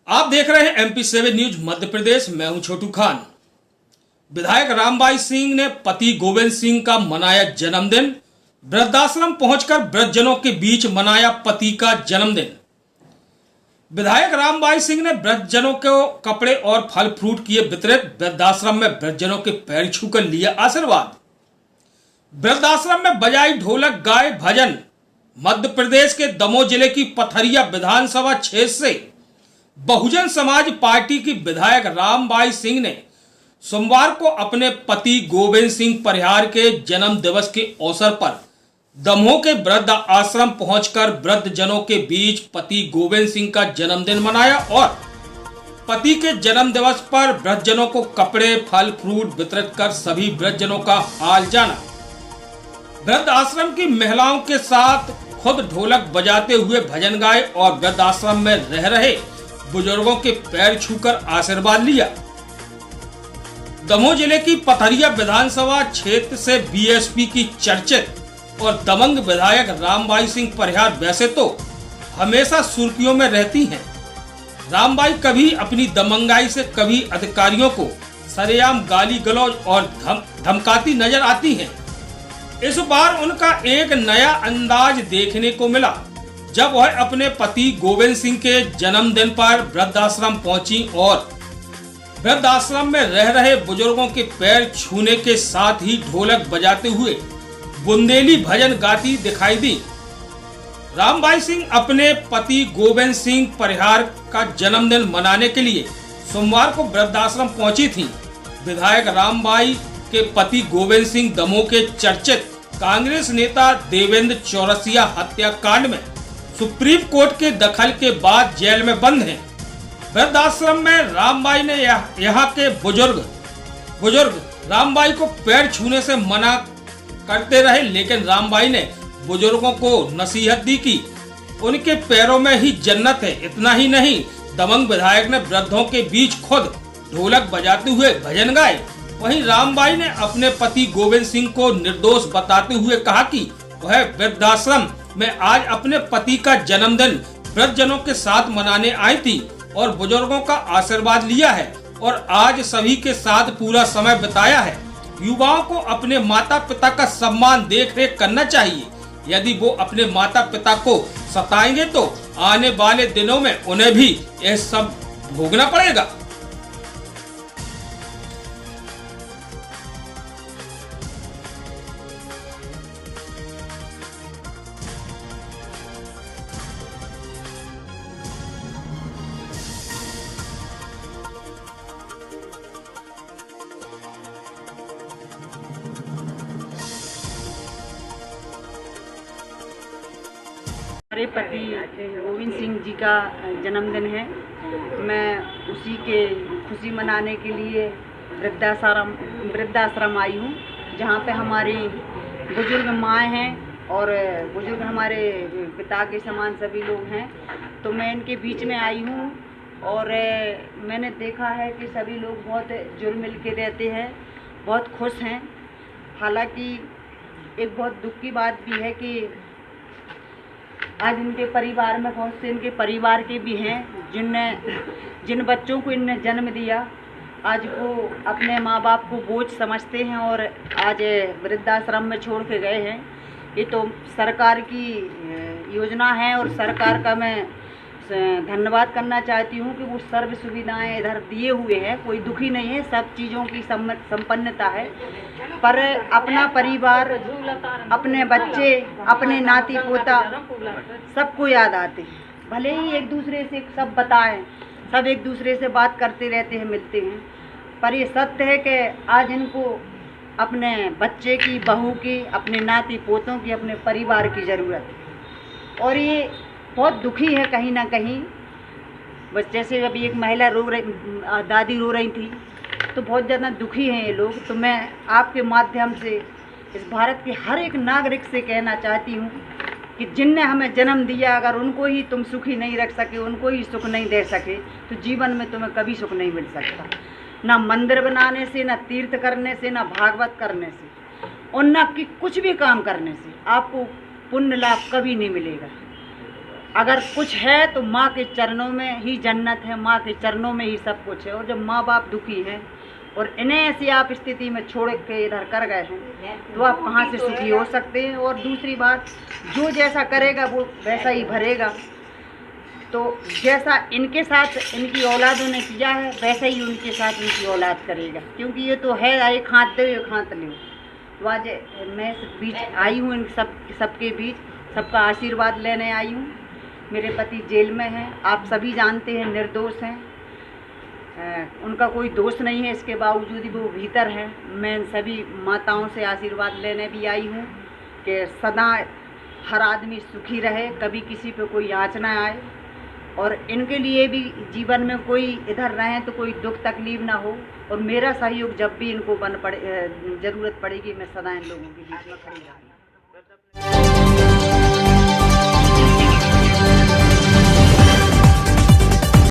आप देख रहे हैं MP7 न्यूज मध्य प्रदेश। मैं हूं छोटू खान। विधायक रामबाई सिंह ने पति गोविंद सिंह का मनाया जन्मदिन। वृद्धाश्रम पहुंचकर वृद्धजनों के बीच मनाया पति का जन्मदिन। विधायक रामबाई सिंह ने वृद्धजनों को कपड़े और फल फ्रूट किए वितरित। वृद्धाश्रम में वृद्धजनों के पैर छूकर लिया आशीर्वाद। वृद्धाश्रम में बजाई ढोलक, गाए भजन। मध्य प्रदेश के दमोह जिले की पथरिया विधानसभा क्षेत्र से बहुजन समाज पार्टी की विधायक रामबाई सिंह ने सोमवार को अपने पति गोविंद सिंह परिहार के जन्म दिवस के अवसर पर दमोह के वृद्ध आश्रम पहुंचकर वृद्धजनों के बीच पति गोविंद सिंह का जन्मदिन मनाया और पति के जन्म दिवस पर वृद्धजनों को कपड़े, फल फ्रूट वितरित कर सभी वृद्धजनों का हाल जाना। वृद्ध आश्रम की महिलाओं के साथ खुद ढोलक बजाते हुए भजन गाए और वृद्ध आश्रम में रह रहे बुजुर्गों के पैर छूकर आशीर्वाद लिया। दमोह जिले की पथरिया विधानसभा क्षेत्र से बीएसपी की चर्चित और दबंग विधायक रामबाई सिंह परिहार वैसे तो हमेशा सुर्खियों में रहती हैं। रामबाई कभी अपनी दबंगाई से, कभी अधिकारियों को सरेआम गाली गलौज और धमकाती नजर आती हैं। इस बार उनका एक नया अंदाज देखने को मिला जब वह अपने पति गोविंद सिंह के जन्मदिन पर वृद्धाश्रम पहुंची और वृद्धाश्रम में रह रहे बुजुर्गों के पैर छूने के साथ ही ढोलक बजाते हुए बुंदेली भजन गाती दिखाई दी। रामबाई सिंह अपने पति गोविंद सिंह परिहार का जन्मदिन मनाने के लिए सोमवार को वृद्धाश्रम पहुंची थी। विधायक रामबाई के पति गोविंद सिंह दमोह के चर्चित कांग्रेस नेता देवेंद्र चौरसिया हत्याकांड में सुप्रीम कोर्ट के दखल के बाद जेल में बंद हैं। वृद्धाश्रम में रामबाई ने यहाँ के बुजुर्ग रामबाई को पैर छूने से मना करते रहे, लेकिन रामबाई ने बुजुर्गों को नसीहत दी कि उनके पैरों में ही जन्नत है। इतना ही नहीं, दबंग विधायक ने वृद्धों के बीच खुद ढोलक बजाते हुए भजन गाए। वहीं रामबाई ने अपने पति गोविंद सिंह को निर्दोष बताते हुए कहा कि वह वृद्धाश्रम में आज अपने पति का जन्मदिन वृद्धजनों के साथ मनाने आई थी और बुजुर्गों का आशीर्वाद लिया है और आज सभी के साथ पूरा समय बिताया है। युवाओं को अपने माता पिता का सम्मान देख रेख करना चाहिए। यदि वो अपने माता पिता को सताएंगे तो आने वाले दिनों में उन्हें भी यह सब भोगना पड़ेगा। हमारे पति गोविंद सिंह जी का जन्मदिन है। मैं उसी के खुशी मनाने के लिए वृद्धाश्रम आई हूँ, जहाँ पे हमारी बुजुर्ग माँ हैं और बुजुर्ग हमारे पिता के समान सभी लोग हैं। तो मैं इनके बीच में आई हूँ और मैंने देखा है कि सभी लोग बहुत जुल मिल के रहते हैं, बहुत खुश हैं। हालांकि एक बहुत दुख की बात भी है कि आज इनके परिवार में बहुत से इनके परिवार के भी हैं जिन बच्चों को इनने जन्म दिया, आज वो अपने माँ बाप को बोझ समझते हैं और आज वृद्धाश्रम में छोड़ के गए हैं। ये तो सरकार की योजना है और सरकार का मैं धन्यवाद करना चाहती हूँ कि वो सर्व सुविधाएं इधर दिए हुए हैं। कोई दुखी नहीं है, सब चीज़ों की संपन्नता है, पर अपना परिवार, अपने बच्चे, अपने नाती पोता सबको याद आते हैं। भले ही एक दूसरे से सब बताएं, सब एक दूसरे से बात करते रहते हैं, मिलते हैं, पर ये सत्य है कि आज इनको अपने बच्चे की, बहू की, अपने नाती पोतों की, अपने परिवार की ज़रूरत है। और ये बहुत दुखी है कहीं ना कहीं। बस जैसे अभी एक महिला दादी रो रही थी, तो बहुत ज़्यादा दुखी हैं ये लोग। तो मैं आपके माध्यम से इस भारत के हर एक नागरिक से कहना चाहती हूँ कि जिनने हमें जन्म दिया, अगर उनको ही तुम सुखी नहीं रख सके, उनको ही सुख नहीं दे सके, तो जीवन में तुम्हें कभी सुख नहीं मिल सकता। ना मंदिर बनाने से, ना तीर्थ करने से, ना भागवत करने से, और ना कि कुछ भी काम करने से आपको पुण्य लाभ कभी नहीं मिलेगा। अगर कुछ है तो माँ के चरणों में ही जन्नत है, माँ के चरणों में ही सब कुछ है। और जब माँ बाप दुखी हैं और इन्हें ऐसी आप स्थिति में छोड़ के इधर कर गए हैं, तो आप कहाँ से सुखी हो सकते हैं। और दूसरी बात, जो जैसा करेगा वो वैसा ही भरेगा। तो जैसा इनके साथ इनकी औलादों ने किया है, वैसा ही उनके साथ उनकी औलाद करेगा, क्योंकि ये तो है एक हाथ दो एक हाथ लो। तो आज मैं इस बीच आई हूँ, इन सबके बीच सबका आशीर्वाद लेने आई हूँ। मेरे पति जेल में हैं, आप सभी जानते हैं, निर्दोष हैं, उनका कोई दोष नहीं है, इसके बावजूद भी वो भीतर हैं। मैं इन सभी माताओं से आशीर्वाद लेने भी आई हूँ कि सदा हर आदमी सुखी रहे, कभी किसी पे कोई आँच ना आए, और इनके लिए भी जीवन में कोई इधर रहें तो कोई दुख तकलीफ ना हो। और मेरा सहयोग जब भी इनको ज़रूरत पड़ेगी, मैं सदा इन लोगों के बीच में खड़ी रहूँगी।